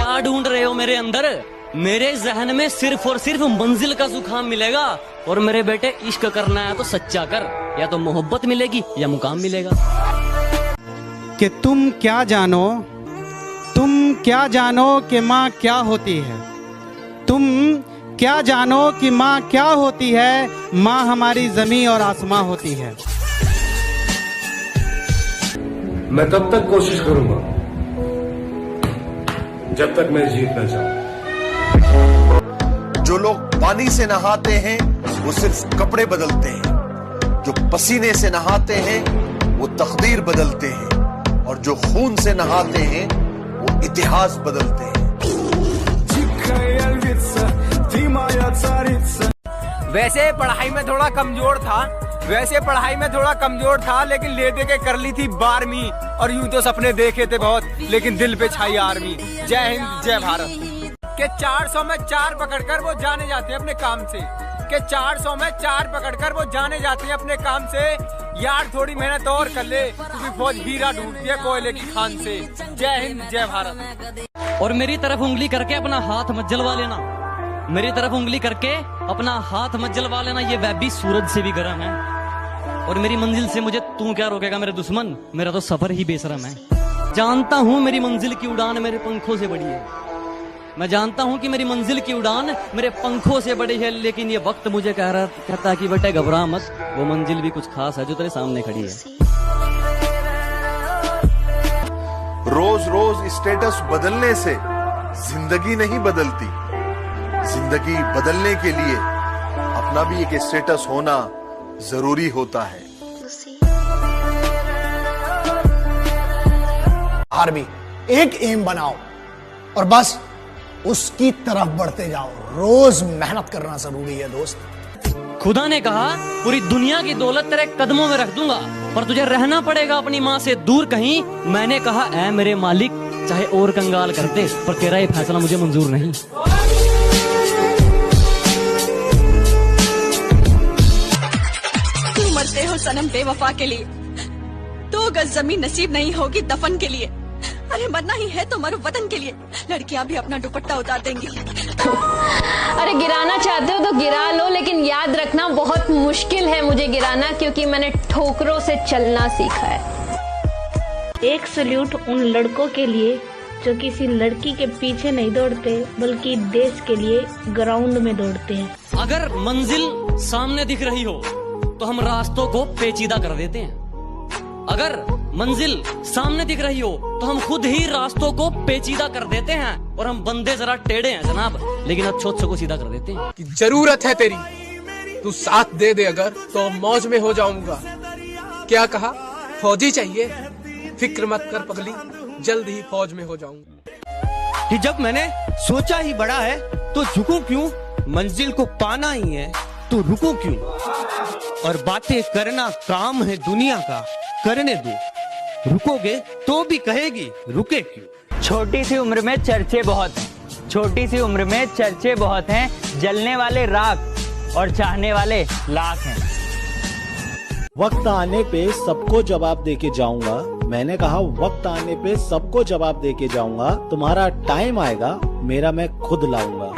क्या ढूंढ रहे हो मेरे अंदर? मेरे जहन में सिर्फ और सिर्फ मंजिल का जुकाम मिलेगा। और मेरे बेटे, इश्क करना है तो सच्चा कर, या तो मोहब्बत मिलेगी या मुकाम मिलेगा। कि तुम क्या जानो कि माँ क्या होती है। तुम क्या जानो कि माँ क्या होती है। माँ हमारी जमीन और आसमां होती है। मैं तब तक कोशिश करूंगा जब तक मैं जीत ना जाऊं। जो लोग पानी से नहाते हैं वो सिर्फ कपड़े बदलते हैं, जो पसीने से नहाते हैं वो तकदीर बदलते हैं, और जो खून से नहाते हैं वो इतिहास बदलते हैं। वैसे पढ़ाई में थोड़ा कमजोर था, लेकिन ले दे के कर ली थी 12वीं। और यूं तो सपने देखे थे बहुत, लेकिन दिल पे छाई आर्मी। जय हिंद जय भारत। के 400 में 4 पकड़कर वो जाने जाते हैं अपने काम से। के 400 में 4 पकड़कर वो जाने जाते हैं अपने काम से। यार थोड़ी मेहनत और कर ले, क्योंकि फौज हीरा ढूंढती है कोयले की खान से। जय हिंद जय भारत। और मेरी तरफ उंगली करके अपना हाथ मत जलवा लेना। मेरी तरफ उंगली करके अपना हाथ मत जलवा लेना, ये वह भी सूरज से भी गर्म है। और मेरी मंजिल से मुझे तू क्या रोकेगा मेरे दुश्मन? मेरा तो सफर ही बेशरम है। जानता हूँ मेरी मंजिल की उड़ान मेरे पंखों से बड़ी है। मैं जानता हूँ कि मेरी मंजिल की उड़ान मेरे पंखों से बड़ी है, लेकिन ये वक्त मुझे कहता कि बेटे घबरा मत, वो मंजिल भी कुछ खास है जो तेरे सामने खड़ी है। रोज रोज स्टेटस बदलने से जिंदगी नहीं बदलती। जिंदगी बदलने के लिए अपना भी एक स्टेटस होना जरूरी होता है। आर्मी एक एम बनाओ और बस उसकी तरफ बढ़ते जाओ। रोज मेहनत करना जरूरी है दोस्त। खुदा ने कहा पूरी दुनिया की दौलत तेरे कदमों में रख दूंगा, पर तुझे रहना पड़ेगा अपनी माँ से दूर कहीं। मैंने कहा ऐ मेरे मालिक, चाहे और कंगाल कर दे, पर तेरा ये फैसला मुझे मंजूर नहीं। तुम मरते हो सनम बेवफा के लिए, 2 गज जमीन नसीब नहीं होगी दफन के लिए। अरे मरना ही है तो मरो वतन के लिए। लड़कियां भी अपना दुपट्टा उतार देंगी। अरे गिराना चाहते हो तो गिरा लो, लेकिन याद रखना बहुत मुश्किल है मुझे गिराना, क्योंकि मैंने ठोकरों से चलना सीखा है। एक सल्यूट उन लड़कों के लिए जो किसी लड़की के पीछे नहीं दौड़ते, बल्कि देश के लिए ग्राउंड में दौड़ते हैं। अगर मंजिल सामने दिख रही हो तो हम रास्तों को पेचीदा कर देते हैं। अगर मंजिल सामने दिख रही हो तो हम खुद ही रास्तों को पेचीदा कर देते हैं। और हम बंदे जरा टेढ़े हैं जनाब, लेकिन अच्छों को सीधा कर देते हैं। कि जरूरत है तेरी, तू साथ दे दे अगर, तो मौज में हो जाऊंगा। क्या कहा? फौजी चाहिए? फिक्र मत कर पगली, जल्द ही फौज में हो जाऊंगा। कि जब मैंने सोचा ही बड़ा है तो झुकूं क्यों, मंजिल को पाना ही है तो रुकूं क्यों। और बातें करना काम है दुनिया का, करने दो, रुकोगे तो भी कहेगी रुके क्यों। छोटी सी उम्र में चर्चे बहुत हैं, छोटी सी उम्र में चर्चे बहुत हैं। जलने वाले राख और चाहने वाले लाख हैं। वक्त आने पे सबको जवाब देके जाऊंगा। मैंने कहा वक्त आने पे सबको जवाब देके जाऊंगा। तुम्हारा टाइम आएगा, मेरा मैं खुद लाऊंगा।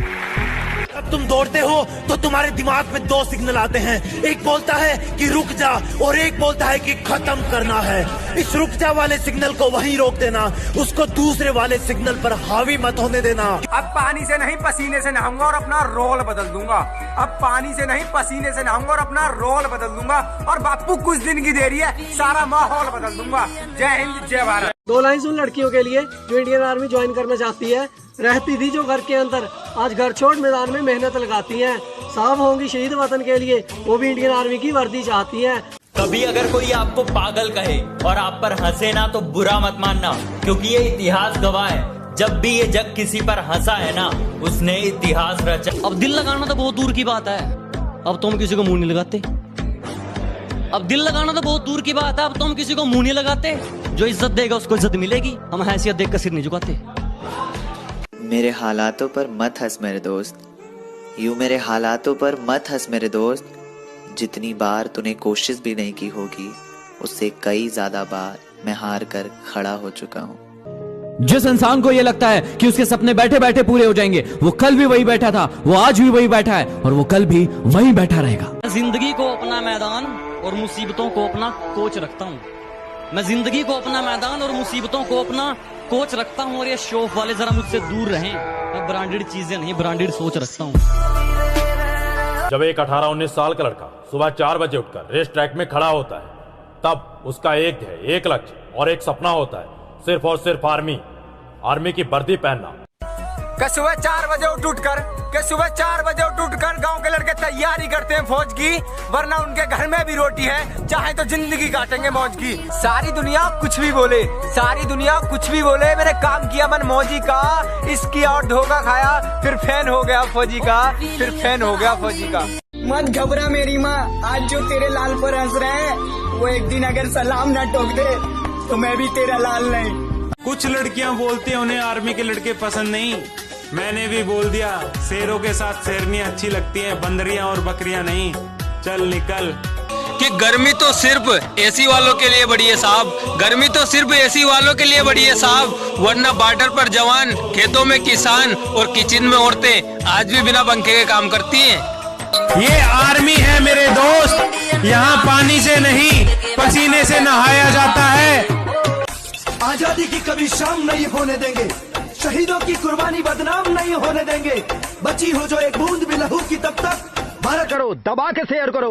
जब तुम दौड़ते हो तो तुम्हारे दिमाग में 2 सिग्नल आते हैं। एक बोलता है कि रुक जा और एक बोलता है कि खत्म करना है। इस रुक जा वाले सिग्नल को वहीं रोक देना, उसको दूसरे वाले सिग्नल पर हावी मत होने देना। अब पानी से नहीं पसीने से नहाऊंगा और अपना रोल बदल दूंगा। अब पानी से नहीं पसीने से नहाऊंगा और अपना रोल बदल दूंगा। और बापू कुछ दिन की देरी है, सारा माहौल बदल दूंगा। जय हिंद जय भारत। 2 लाइन उन लड़कियों के लिए जो इंडियन आर्मी ज्वाइन करना चाहती है। रहती थी जो घर के अंदर, आज घर छोड़ मैदान में मेहनत लगाती हैं। साफ होंगी शहीद वतन के लिए, वो भी इंडियन आर्मी की वर्दी चाहती हैं। कभी अगर कोई आपको पागल कहे और आप पर हंसे ना, तो बुरा मत मानना, क्योंकि ये इतिहास गवाह है। जब भी ये जग किसी पर हंसा है ना, उसने इतिहास रचा। अब दिल लगाना तो बहुत दूर की बात है, अब तो हम किसी को मुंह नहीं लगाते। अब दिल लगाना तो बहुत दूर की बात है, अब तो हम किसी को मुंह नहीं लगाते। जो इज्जत देगा उसको इज्जत मिलेगी, हम हैसियत देख कर सिर नहीं झुकाते। मेरे हालातों पर मत हंस मेरे दोस्त, यूं मेरे हालातों पर मत हंस मेरे दोस्त। जितनी बार तूने कोशिश भी नहीं की होगी, उससे कई ज्यादा बार मैं हार कर खड़ा हो चुका हूँ। जिस इंसान को ये लगता है कि उसके सपने बैठे बैठे पूरे हो जाएंगे, वो कल भी वही बैठा था, वो आज भी वही बैठा है और वो कल भी वही बैठा रहेगा। जिंदगी को अपना मैदान और मुसीबतों को अपना कोच रखता हूँ। मैं जिंदगी को अपना मैदान और मुसीबतों को अपना कोच रखता हूँ। और ये शोफ वाले जरा मुझसे दूर रहें। मैं ब्रांडेड चीजें नहीं, ब्रांडेड सोच रखता हूँ। जब एक 18-19 साल का लड़का सुबह 4 बजे उठकर रेस ट्रैक में खड़ा होता है, तब उसका एक ध्येय, एक लक्ष्य और एक सपना होता है, सिर्फ और सिर्फ आर्मी की वर्दी पहनना। सुबह 4 बजे सुबह 4 बजे उठकर गांव के लड़के तैयारी करते हैं फौज की, वरना उनके घर में भी रोटी है, चाहे तो जिंदगी काटेंगे मौज की। सारी दुनिया कुछ भी बोले, मैंने काम किया मन मौजी का, इसकी और धोखा खाया, फिर फैन हो गया फौजी का। मत घबरा मेरी माँ, आज जो तेरे लाल पर हंस रहे हैं, वो एक दिन अगर सलाम न ठोक दे तो मैं भी तेरा लाल नहीं। कुछ लड़कियां बोलती हैं उन्हें आर्मी के लड़के पसंद नहीं। मैंने भी बोल दिया, शेरों के साथ शेरनियां अच्छी लगती हैं, बंदरियां और बकरियां नहीं। चल निकल। कि गर्मी तो सिर्फ एसी वालों के लिए बड़ी है साहब, गर्मी तो सिर्फ एसी वालों के लिए बड़ी है साहब, वरना बॉर्डर पर जवान, खेतों में किसान और किचन में औरतें आज भी बिना पंखे के काम करती हैं। ये आर्मी है मेरे दोस्त, यहाँ पानी से नहीं पसीने से नहाया जाता है। आजादी की कभी शाम नहीं होने देंगे, शहीदों की कुर्बानी बदनाम नहीं होने देंगे। बची हो जो एक बूंद भी लहू की, तब तक भारत करो, दबा के शेयर करो।